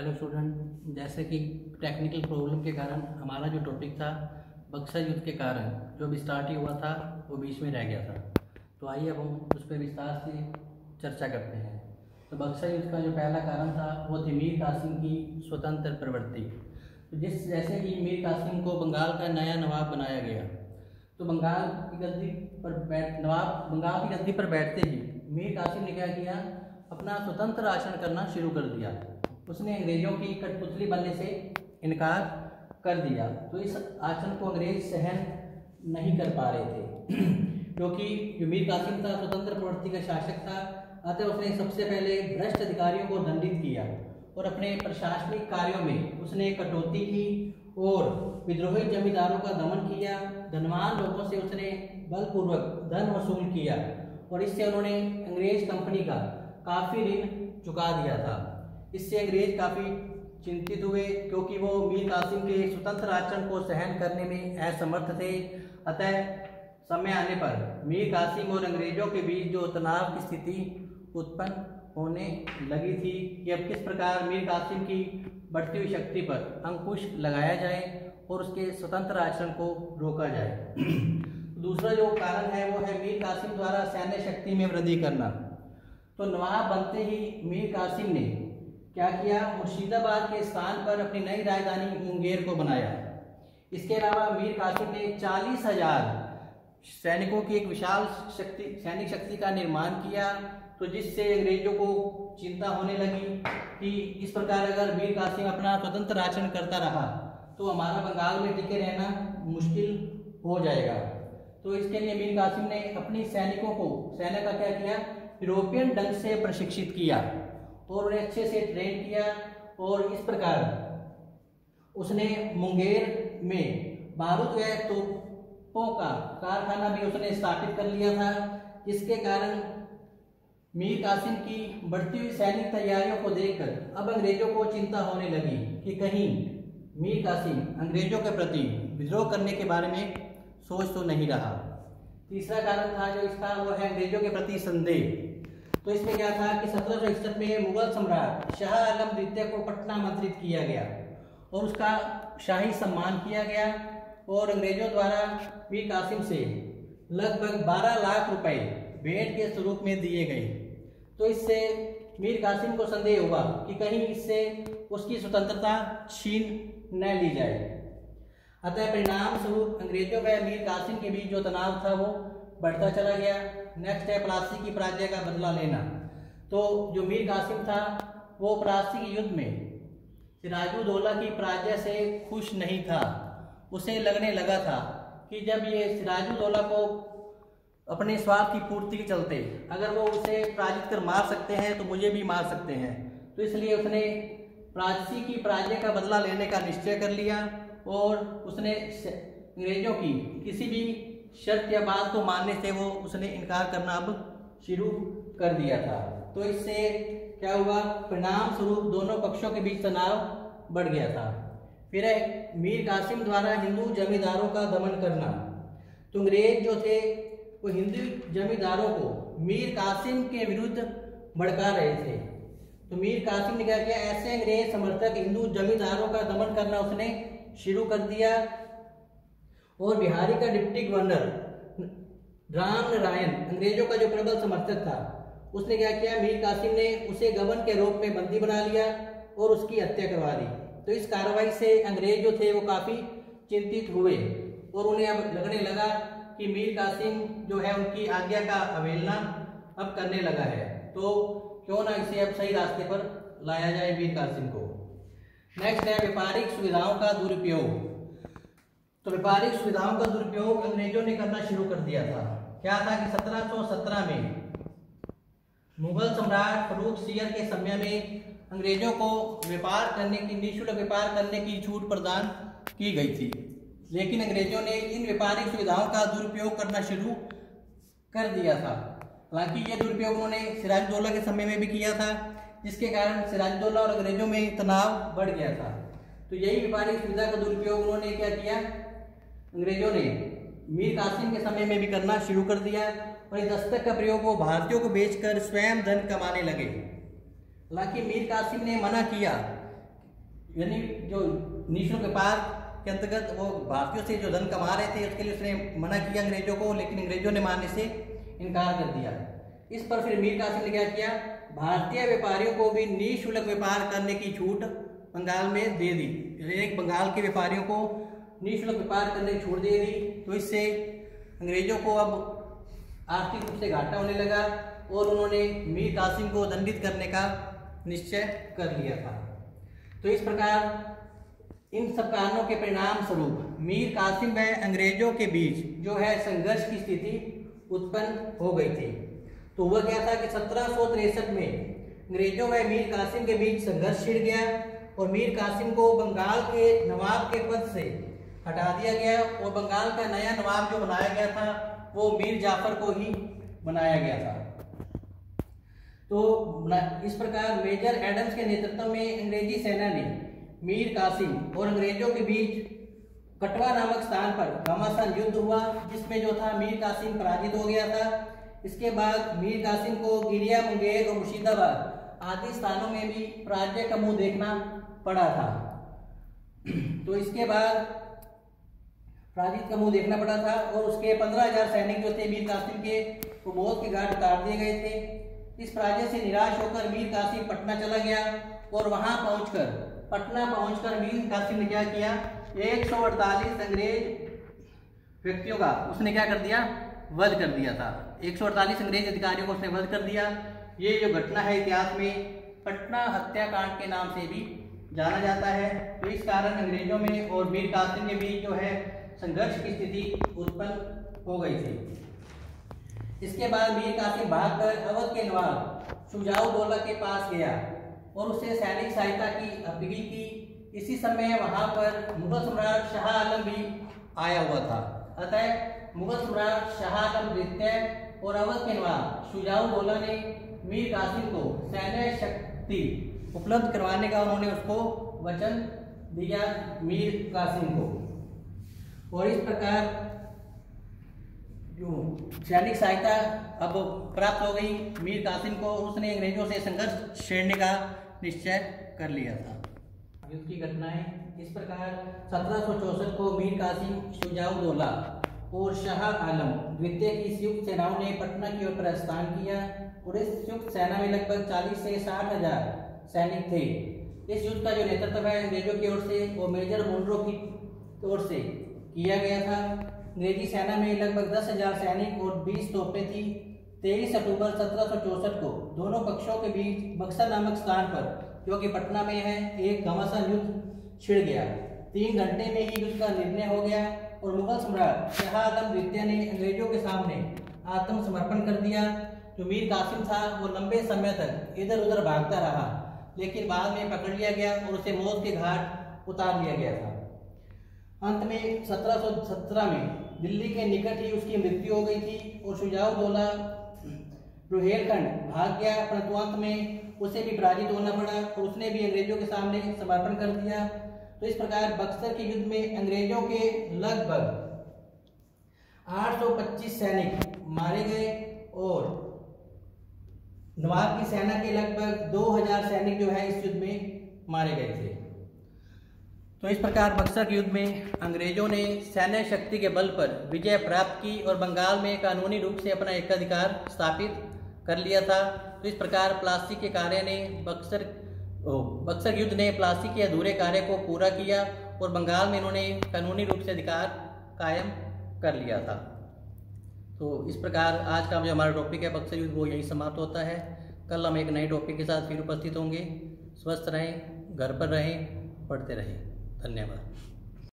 Hello student, जैसे कि technical problem के कारण हमारा जो टॉपिक था बक्सर युद्ध के कारण जो अभी स्टार्ट ही हुआ था वो बीच में रह गया था। तो आइए अब हम उस पर विस्तार से चर्चा करते हैं। तो बक्सर युद्ध का जो पहला कारण था वो थी मीर कासिम की स्वतंत्र प्रवृत्ति। तो जैसे कि मीर कासिम को बंगाल का नया नवाब बनाया गया, तो बंगाल की गद्दी पर बैठते ही मीर कासिम ने क्या किया, अपना स्वतंत्र आचरण करना शुरू कर दिया। उसने अंग्रेजों की कठपुतली बनने से इनकार कर दिया। तो इस आचरण को अंग्रेज सहन नहीं कर पा रहे थे क्योंकि जो मीर कासिम था स्वतंत्र प्रवृत्ति का शासक था, अतः उसने सबसे पहले भ्रष्ट अधिकारियों को दंडित किया और अपने प्रशासनिक कार्यों में उसने कटौती की और विद्रोही जमींदारों का दमन किया। धनवान लोगों से उसने बलपूर्वक धन वसूल किया और इससे उन्होंने अंग्रेज कंपनी का काफ़ी ऋण चुका दिया था। इससे अंग्रेज काफ़ी चिंतित हुए क्योंकि वो मीर कासिम के स्वतंत्र आचरण को सहन करने में असमर्थ थे। अतः समय आने पर मीर कासिम और अंग्रेजों के बीच जो तनाव की स्थिति उत्पन्न होने लगी थी कि अब किस प्रकार मीर कासिम की बढ़ती हुई शक्ति पर अंकुश लगाया जाए और उसके स्वतंत्र आचरण को रोका जाए। दूसरा जो कारण है वो है मीर कासिम द्वारा सैन्य शक्ति में वृद्धि करना। तो नवाब बनते ही मीर कासिम ने क्या किया, मुर्शिदाबाद के स्थान पर अपनी नई राजधानी मुंगेर को बनाया। इसके अलावा मीर कासिम ने 40,000 सैनिकों की एक विशाल सैनिक शक्ति का निर्माण किया। तो जिससे अंग्रेजों को चिंता होने लगी कि इस प्रकार अगर मीर कासिम अपना स्वतंत्र आचरण करता रहा तो हमारा बंगाल में टिके रहना मुश्किल हो जाएगा। तो इसके लिए मीर कासिम ने अपनी सैनिकों को सेना का क्या किया, यूरोपियन ढंग से प्रशिक्षित किया और उन्हें अच्छे से ट्रेन किया। और इस प्रकार उसने मुंगेर में बारूद व तोपों का कारखाना भी उसने स्थापित कर लिया था, जिसके कारण मीर कासिम की बढ़ती हुई सैनिक तैयारियों को देखकर अब अंग्रेजों को चिंता होने लगी कि कहीं मीर कासिम अंग्रेजों के प्रति विद्रोह करने के बारे में सोच तो नहीं रहा। तीसरा कारण था जो इसका वो है अंग्रेजों के प्रति संदेह। तो इसमें क्या था कि 1761 में मुगल सम्राट शाह आलम द्वितीय को पटना आमंत्रित किया गया और उसका शाही सम्मान किया गया और अंग्रेजों द्वारा मीर कासिम से लगभग 12 लाख रुपए भेंट के स्वरूप में दिए गए। तो इससे मीर कासिम को संदेह हुआ कि कहीं इससे उसकी स्वतंत्रता छीन न ली जाए। अतः परिणाम स्वरूप अंग्रेजों व मीर कासिम के बीच जो तनाव था वो बढ़ता चला गया। नेक्स्ट है प्लासी की पराजय का बदला लेना। तो जो मीर कासिम था वो प्लासी के युद्ध में सिराजुद्दौला की पराजय से खुश नहीं था। उसे लगने लगा था कि जब ये सिराजुद्दौला को अपने स्वार्थ की पूर्ति के चलते अगर वो उसे पराजित कर मार सकते हैं तो मुझे भी मार सकते हैं। तो इसलिए उसने प्लासी की पराजय का बदला लेने का निश्चय कर लिया और उसने अंग्रेजों की किसी भी शर्त या बात को मानने से वो उसने इनकार करना अब शुरू कर दिया था। तो इससे क्या हुआ, परिणाम स्वरूप दोनों पक्षों के बीच तनाव बढ़ गया था। फिर मीर कासिम द्वारा हिंदू जमींदारों का दमन करना। तो अंग्रेज जो थे वो हिंदू जमींदारों को मीर कासिम के विरुद्ध भड़का रहे थे। तो मीर कासिम ने क्या किया, ऐसे अंग्रेज समर्थक हिंदू जमींदारों का दमन करना उसने शुरू कर दिया और बिहारी का डिप्टी गवर्नर राम नारायण अंग्रेजों का जो प्रबल समर्थक था उसने क्या किया, मीर कासिम ने उसे गवर्नर के रूप में बंदी बना लिया और उसकी हत्या करवा दी। तो इस कार्रवाई से अंग्रेज जो थे वो काफ़ी चिंतित हुए और उन्हें अब लगने लगा कि मीर कासिम जो है उनकी आज्ञा का अवहेलना अब करने लगा है, तो क्यों ना इसे अब सही रास्ते पर लाया जाए मीर कासिम को। नेक्स्ट है व्यापारिक सुविधाओं का दुरुपयोग। तो व्यापारिक सुविधाओं का दुरुपयोग अंग्रेजों ने करना शुरू कर दिया था। क्या था कि 1717 में मुगल सम्राट फरूख सियर के समय में अंग्रेजों को निःशुल्क व्यापार करने की छूट प्रदान की गई थी, लेकिन अंग्रेजों ने इन व्यापारिक सुविधाओं का दुरुपयोग करना शुरू कर दिया था। हालांकि ये दुरुपयोग उन्होंने सिराजुद्दौला के समय में भी किया था, जिसके कारण सिराजुद्दौला और अंग्रेजों में तनाव बढ़ गया था। तो यही व्यापारिक सुविधा का दुरुपयोग उन्होंने क्या किया, अंग्रेजों ने मीर कासिम के समय में भी करना शुरू कर दिया और इस दस्तक का प्रयोग वो भारतीयों को बेचकर स्वयं धन कमाने लगे। हालांकि मीर कासिम ने मना किया यानी जो निःशुल्क व्यापार के अंतर्गत वो भारतीयों से जो धन कमा रहे थे उसके लिए उसने मना किया अंग्रेजों को, लेकिन अंग्रेजों ने मानने से इनकार कर दिया। इस पर फिर मीर कासिम ने क्या किया, भारतीय व्यापारियों को भी निःशुल्क व्यापार करने की छूट बंगाल में दे दी। एक बंगाल के व्यापारियों को निःशुल्क व्यापार करने की छूट दे दी, तो इससे अंग्रेजों को अब आर्थिक रूप से घाटा होने लगा और उन्होंने मीर कासिम को दंडित करने का निश्चय कर लिया था। तो इस प्रकार इन सब कारणों के परिणाम स्वरूप मीर कासिम व अंग्रेजों के बीच जो है संघर्ष की स्थिति उत्पन्न हो गई थी। तो वह क्या था कि 1763 में अंग्रेजों व मीर कासिम के बीच संघर्ष छिड़ गया और मीर कासिम को बंगाल के नवाब के पद से हटा दिया गया और बंगाल का नया नवाब जो बनाया गया था वो मीर जाफर को ही बनाया गया था। तो इस प्रकार मेजर एडम्स के नेतृत्व में अंग्रेजी सेना ने मीर कासिम और अंग्रेजों के बीच कटवा नामक स्थान पर घमासान युद्ध हुआ, जिसमें जो था मीर कासिम पराजित हो गया था। इसके बाद मीर कासिम को गिरिया, मुंगेर और मुर्शिदाबाद आदि स्थानों में भी पराजय का मुंह देखना पड़ा था। तो इसके बाद पराजित का मुंह देखना पड़ा था और उसके 15,000 सैनिक जो थे मीर कासिम के वो मौत के घाट उतार दिए गए थे। इस पराजय से निराश होकर मीर कासिम पटना चला गया और वहां पहुंचकर मीर कासिम ने क्या किया, 148 अंग्रेज व्यक्तियों का उसने क्या कर दिया, वध कर दिया था। 148 अंग्रेज अधिकारियों को उसने वध कर दिया। ये जो घटना है इतिहास में पटना हत्याकांड के नाम से भी जाना जाता है। तो इस कारण अंग्रेजों में और मीर कासिम के बीच जो है संघर्ष की स्थिति उत्पन्न हो गई थी। इसके बाद मीर कासिम भागकर अवध के नवाब शुजाउद्दौला के पास गया और उसे सैनिक सहायता की अपील की। इसी समय वहां पर मुगल सम्राट शाह आलम भी आया हुआ था। अतः मुगल सम्राट शाह आलम द्वितीय और अवध के नवाब शुजाउद्दौला ने मीर कासिम को सैन्य शक्ति उपलब्ध करवाने का उन्होंने उसको वचन दिया मीर कासिम को। और इस प्रकार जो सैनिक सहायता अब प्राप्त हो गई मीर कासिम को, उसने अंग्रेजों से संघर्ष छेड़ने का निश्चय कर लिया था। युद्ध की घटनाएं इस प्रकार 1764 को मीर कासिम, शुजाउद्दौला और शाह आलम द्वितीय की संयुक्त सेनाओं ने पटना की ओर प्रस्थान किया और इस संयुक्त सेना में लगभग 40 से 60 हजार सैनिक थे। इस युद्ध का जो नेतृत्व है अंग्रेजों की ओर से वो मेजर मुनरो की ओर से किया गया था। अंग्रेजी सेना में लगभग 10,000 सैनिक और 20 तोपें थी। 23 अक्टूबर 1764 को दोनों पक्षों के बीच बक्सर नामक स्थान पर, जो कि पटना में है, एक घमासान युद्ध छिड़ गया। 3 घंटे में ही युद्ध का निर्णय हो गया और मुगल सम्राट शाह आलम द्वितीय ने अंग्रेजों के सामने आत्मसमर्पण कर दिया। जो मीर कासिम था वो लंबे समय तक इधर उधर भागता रहा, लेकिन बाद में पकड़ लिया गया और उसे मौत के घाट उतार लिया गया था। अंत में 1717 में दिल्ली के निकट ही उसकी मृत्यु हो गई थी और शुजाउद्दौला रुहेलखंड भाग गया, परंतु अंत में उसे भी पराजित होना पड़ा और उसने भी अंग्रेजों के सामने समर्पण कर दिया। तो इस प्रकार बक्सर के युद्ध में अंग्रेजों के लगभग 825 सैनिक मारे गए और नवाब की सेना के लगभग 2000 सैनिक जो है इस युद्ध में मारे गए थे। तो इस प्रकार बक्सर के युद्ध में अंग्रेजों ने सैन्य शक्ति के बल पर विजय प्राप्त की और बंगाल में कानूनी रूप से अपना एकाधिकार स्थापित कर लिया था। तो इस प्रकार प्लासी के कार्य ने बक्सर युद्ध ने प्लासी के अधूरे कार्य को पूरा किया और बंगाल में इन्होंने कानूनी रूप से अधिकार कायम कर लिया था। तो इस प्रकार आज का जो हमारा टॉपिक है बक्सर युद्ध वो यही समाप्त होता है। कल हम एक नए टॉपिक के साथ फिर उपस्थित होंगे। स्वस्थ रहें, घर पर रहें, पढ़ते रहें। धन्यवाद।